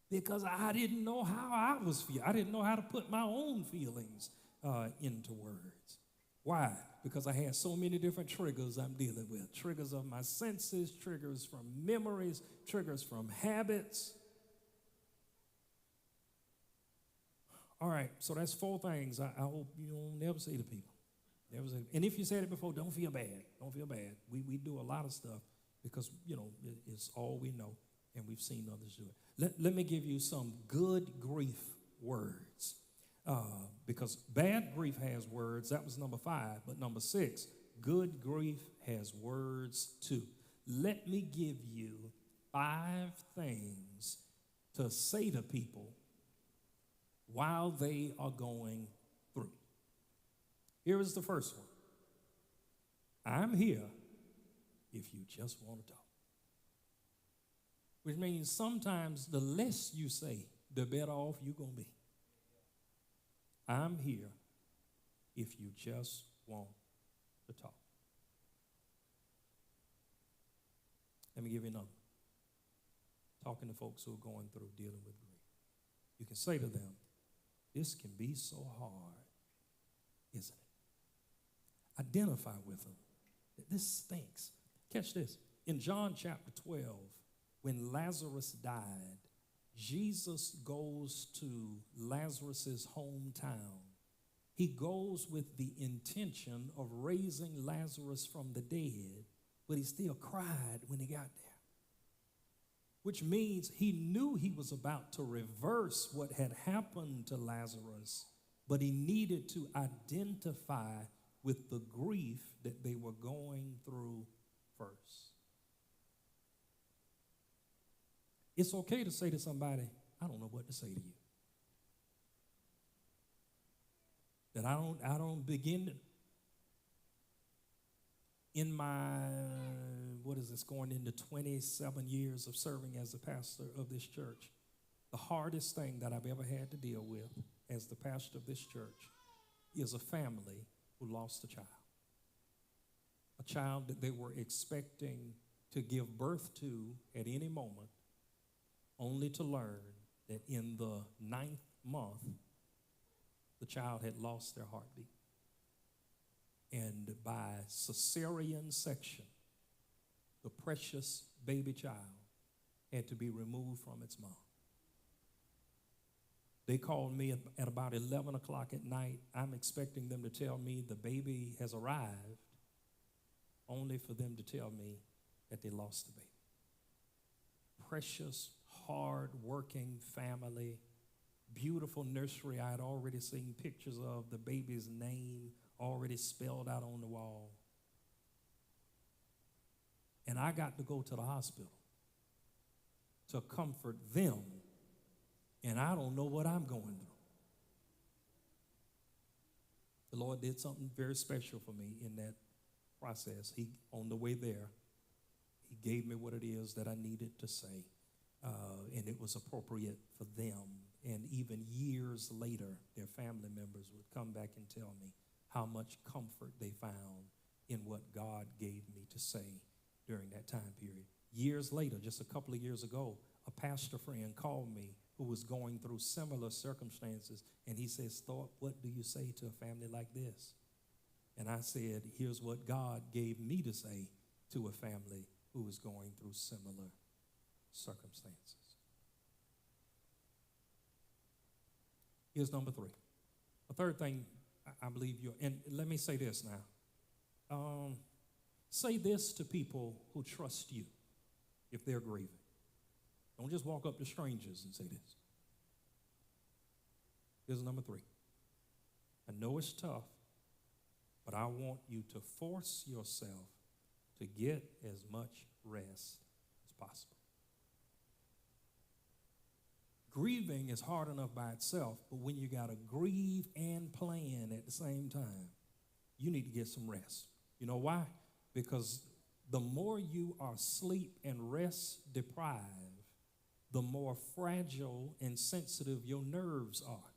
Because I didn't know how I was feeling. I didn't know how to put my own feelings into words. Why? Because I had so many different triggers I'm dealing with. Triggers of my senses, triggers from memories, triggers from habits. All right, so that's 4 things I hope you don't never say to people. And if you said it before, don't feel bad. Don't feel bad. We do a lot of stuff because, it's all we know, and we've seen others do it. Let me give you some good grief words, because bad grief has words. That was number 5. But number 6, good grief has words too. Let me give you 5 things to say to people while they are going through. Here is the first one. I'm here if you just want to talk. Which means sometimes the less you say, the better off you're going to be. I'm here if you just want to talk. Let me give you another. Talking to folks who are going through dealing with grief. You can say to them, this can be so hard, isn't it? Identify with them. This stinks. Catch this. In John chapter 12, when Lazarus died, Jesus goes to Lazarus' hometown. He goes with the intention of raising Lazarus from the dead, but he still cried when he got there. Which means he knew he was about to reverse what had happened to Lazarus, but he needed to identify with the grief that they were going through first. It's okay to say to somebody, I don't know what to say to you. That I don't begin to, in my, going into 27 years of serving as the pastor of this church, the hardest thing that I've ever had to deal with as the pastor of this church is a family who lost a child that they were expecting to give birth to at any moment, only to learn that in the 9th month, the child had lost their heartbeat. And by cesarean section, the precious baby child had to be removed from its mom. They called me at about 11 o'clock at night. I'm expecting them to tell me the baby has arrived, only for them to tell me that they lost the baby. Precious, hard-working family, beautiful nursery. I had already seen pictures of the baby's name already spelled out on the wall. And I got to go to the hospital to comfort them, and I don't know what I'm going through. The Lord did something very special for me in that process. On the way there, he gave me what it is that I needed to say, and it was appropriate for them. And even years later, their family members would come back and tell me how much comfort they found in what God gave me to say during that time period. Years later, just a couple of years ago, a pastor friend called me who was going through similar circumstances, and he says, Thorpe, what do you say to a family like this? And I said, here's what God gave me to say to a family who was going through similar circumstances. Here's number 3. A third thing I believe and let me say this now. Say this to people who trust you if they're grieving. Don't just walk up to strangers and say this. Here's number 3. I know it's tough, but I want you to force yourself to get as much rest as possible. Grieving is hard enough by itself, but when you got to grieve and plan at the same time, you need to get some rest. You know why? Because the more you are sleep and rest deprived, the more fragile and sensitive your nerves are.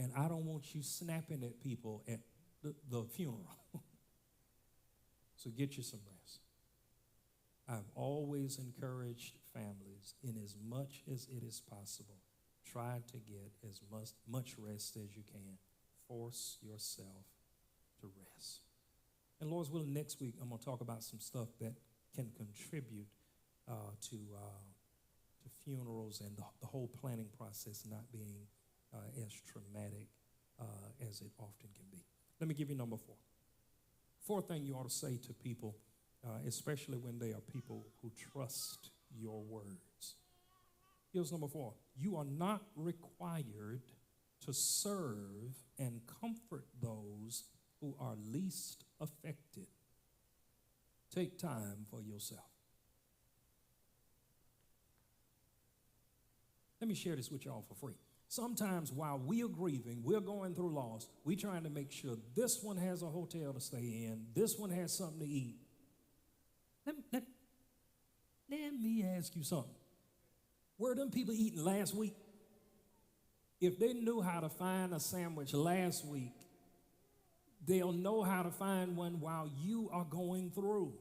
And I don't want you snapping at people at the funeral. So get you some rest. I've always encouraged families, in as much as it is possible, try to get as much rest as you can. Force yourself to rest. And Lord's willing, next week I'm going to talk about some stuff that can contribute to funerals and the whole planning process not being as traumatic as it often can be. Let me give you number 4. Fourth thing you ought to say to people, especially when they are people who trust your words. Here's number 4. You are not required to serve and comfort those who are least affected. Take time for yourself. Let me share this with y'all for free. Sometimes while we are grieving, we're going through loss, we're trying to make sure this one has a hotel to stay in, this one has something to eat. Let me ask you something. Were them people eating last week? If they knew how to find a sandwich last week, they'll know how to find one while you are going through.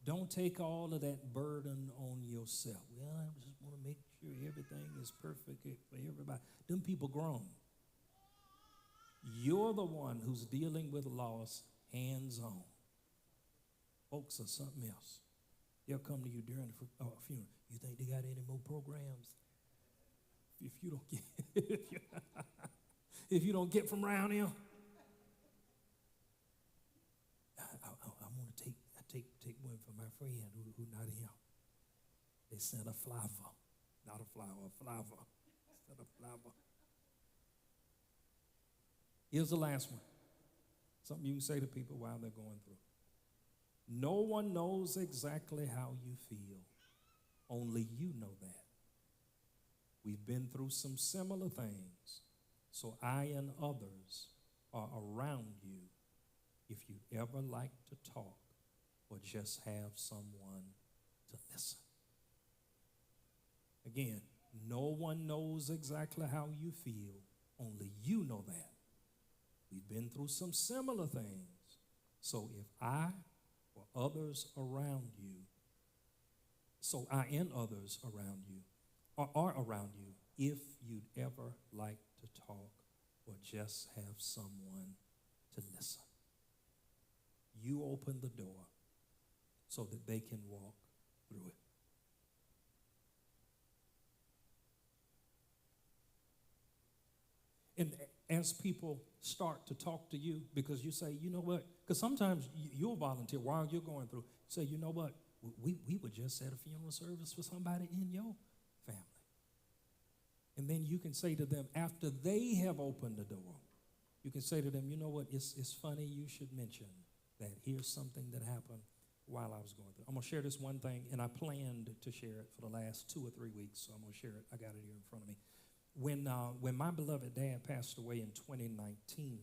Don't take all of that burden on yourself. Well, I just want to make sure everything is perfect for everybody. Them people grown. You're the one who's dealing with loss hands-on. Folks are something else. They'll come to you during the funeral. You think they got any more programs? If you don't get, if you don't get from around here, I want to take one for my friend who not here. They sent a flower, not a flower, a flower. Sent a flower. Here's the last one. Something you can say to people while they're going through. No one knows exactly how you feel. Only you know that. We've been through some similar things, so I and others are around you if you ever like to talk or just have someone to listen. Again, no one knows exactly how you feel. Only you know that. We've been through some similar things, so if I or others around you, so I and others around you, are around you, if you'd ever like to talk or just have someone to listen. You open the door so that they can walk through it. And as people start to talk to you, because you say, you know what, because sometimes you'll volunteer while you're going through, say, you know what, we were just at a funeral service for somebody in your family. And then you can say to them, after they have opened the door, you can say to them, you know what, it's funny you should mention that. Here's something that happened while I was going through. I'm going to share this one thing, and I planned to share it for the last 2 or 3 weeks, so I'm going to share it. I got it here in front of me. When my beloved dad passed away in 2019,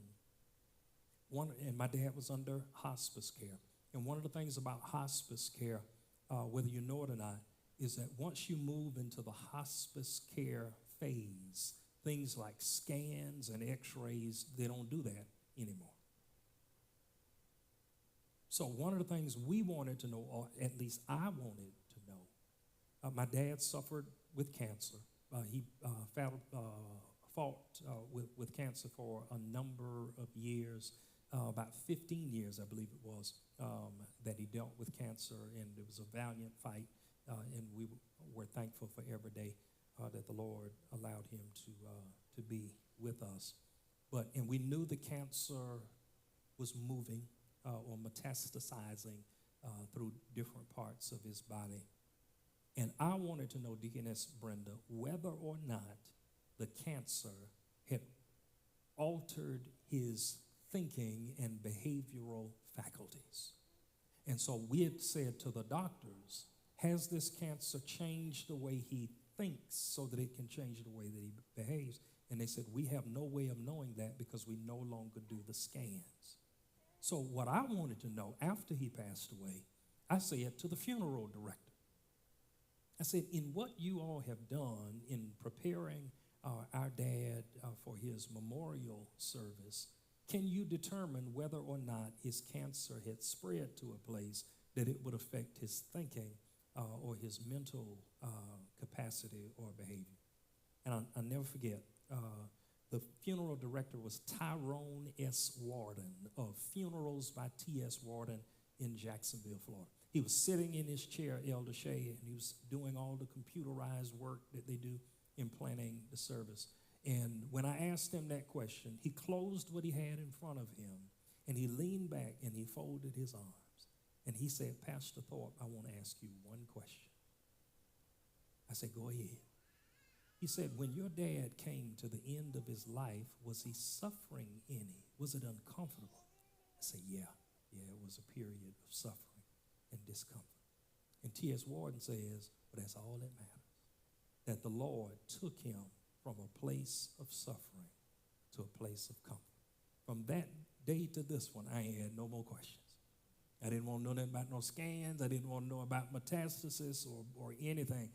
and my dad was under hospice care. And one of the things about hospice care, whether you know it or not, is that once you move into the hospice care phase, things like scans and x-rays, they don't do that anymore. So one of the things we wanted to know, or at least I wanted to know, my dad suffered with cancer. He fought with cancer for a number of years, about 15 years, I believe it was, that he dealt with cancer, and it was a valiant fight, and we were thankful for every day that the Lord allowed him to be with us. And we knew the cancer was moving or metastasizing through different parts of his body. And I wanted to know, Deaconess Brenda, whether or not the cancer had altered his thinking and behavioral faculties. And so we had said to the doctors, has this cancer changed the way he thinks so that it can change the way that he behaves? And they said, we have no way of knowing that because we no longer do the scans. So what I wanted to know after he passed away, I said to the funeral director, I said, in what you all have done in preparing our dad for his memorial service, can you determine whether or not his cancer had spread to a place that it would affect his thinking or his mental capacity or behavior? And I'll never forget, the funeral director was Tyrone S. Warden of Funerals by T.S. Warden in Jacksonville, Florida. He was sitting in his chair, Elder Shea, and he was doing all the computerized work that they do in planning the service. And when I asked him that question, he closed what he had in front of him, and he leaned back and he folded his arms. And he said, Pastor Thorpe, I want to ask you one question. I said, go ahead. He said, when your dad came to the end of his life, was he suffering any? Was it uncomfortable? I said, yeah, it was a period of suffering and discomfort. And T.S. Warden says, but that's all that matters, that the Lord took him from a place of suffering to a place of comfort. From that day to this one, I ain't had no more questions. I didn't want to know nothing about no scans. I didn't want to know about metastasis or anything.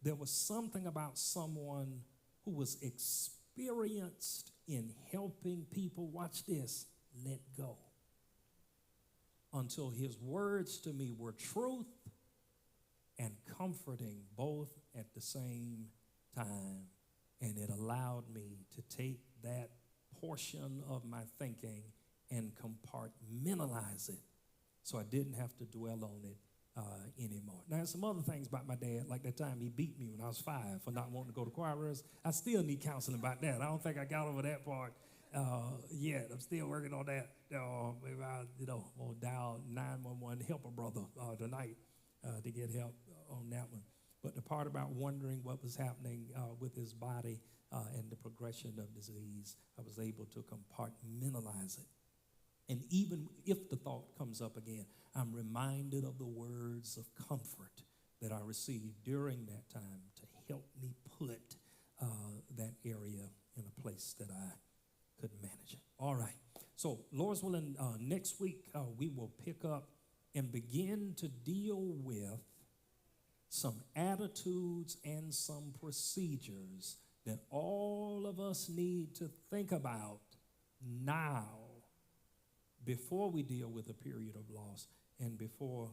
There was something about someone who was experienced in helping people, watch this, let go. Until his words to me were truth and comforting both at the same time. And it allowed me to take that portion of my thinking and compartmentalize it so I didn't have to dwell on it anymore. Now, there's some other things about my dad, like that time he beat me when I was 5 for not wanting to go to choir rehearsal. I still need counseling about that. I don't think I got over that part yet. I'm still working on that. Maybe I'll dial 911, help a brother tonight to get help on that one. But the part about wondering what was happening with his body and the progression of disease, I was able to compartmentalize it. And even if the thought comes up again, I'm reminded of the words of comfort that I received during that time to help me put that area in a place that I could manage it. All right. So, Lord's willing, next week we will pick up and begin to deal with some attitudes and some procedures that all of us need to think about now before we deal with a period of loss and before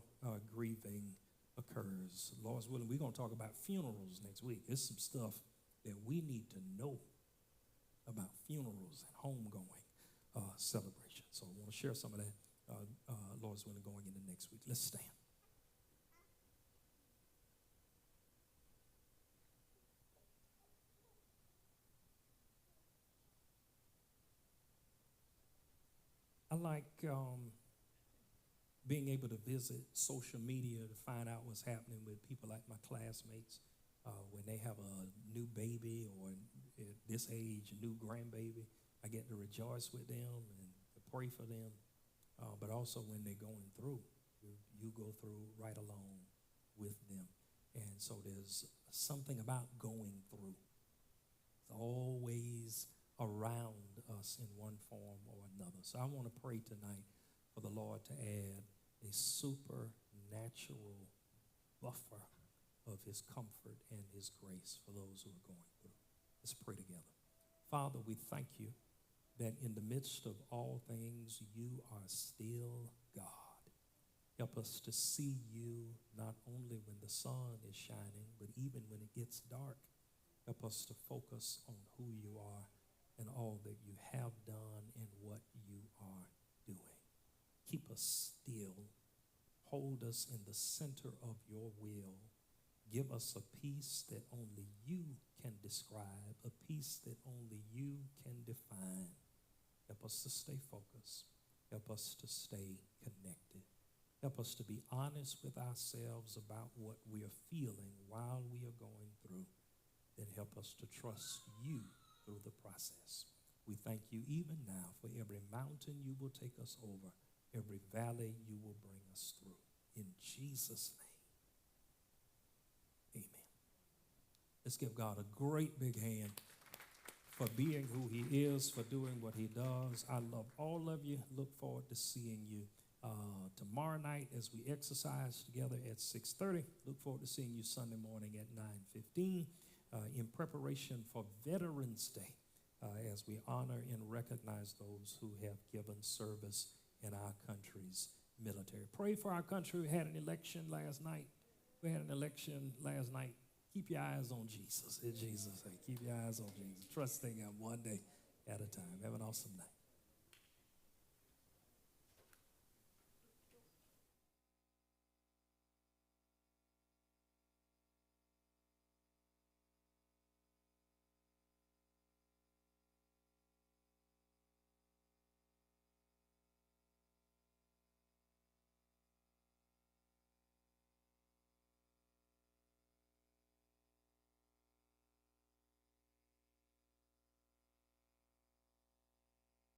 grieving occurs. Lord's willing, we're going to talk about funerals next week. There's some stuff that we need to know about funerals and homegoing celebrations. So I want to share some of that, Lord's willing, going into next week. Let's stand. I like being able to visit social media to find out what's happening with people like my classmates when they have a new baby or at this age, a new grandbaby. I get to rejoice with them and to pray for them, but also when they're going through, you go through right along with them. And so there's something about going through. It's always around us in one form or another. So I want to pray tonight for the Lord to add a supernatural buffer of his comfort and his grace for those who are going through. Let's pray together. Father, we thank you that in the midst of all things, you are still God. Help us to see you not only when the sun is shining, but even when it gets dark. Help us to focus on who you are and all that you have done and what you are doing. Keep us still. Hold us in the center of your will. Give us a peace that only you can describe, a peace that only you can define. Help us to stay focused. Help us to stay connected. Help us to be honest with ourselves about what we are feeling while we are going through. Then help us to trust you through the process. We thank you even now for every mountain you will take us over, every valley you will bring us through. In Jesus' name, amen. Let's give God a great big hand for being who he is, for doing what he does. I love all of you. Look forward to seeing you tomorrow night as we exercise together at 6:30. Look forward to seeing you Sunday morning at 9:15 in preparation for Veterans Day as we honor and recognize those who have given service in our country's military. Pray for our country. We had an election last night. Keep your eyes on Jesus. In Jesus' name, keep your eyes on Jesus. Trusting him one day at a time. Have an awesome night.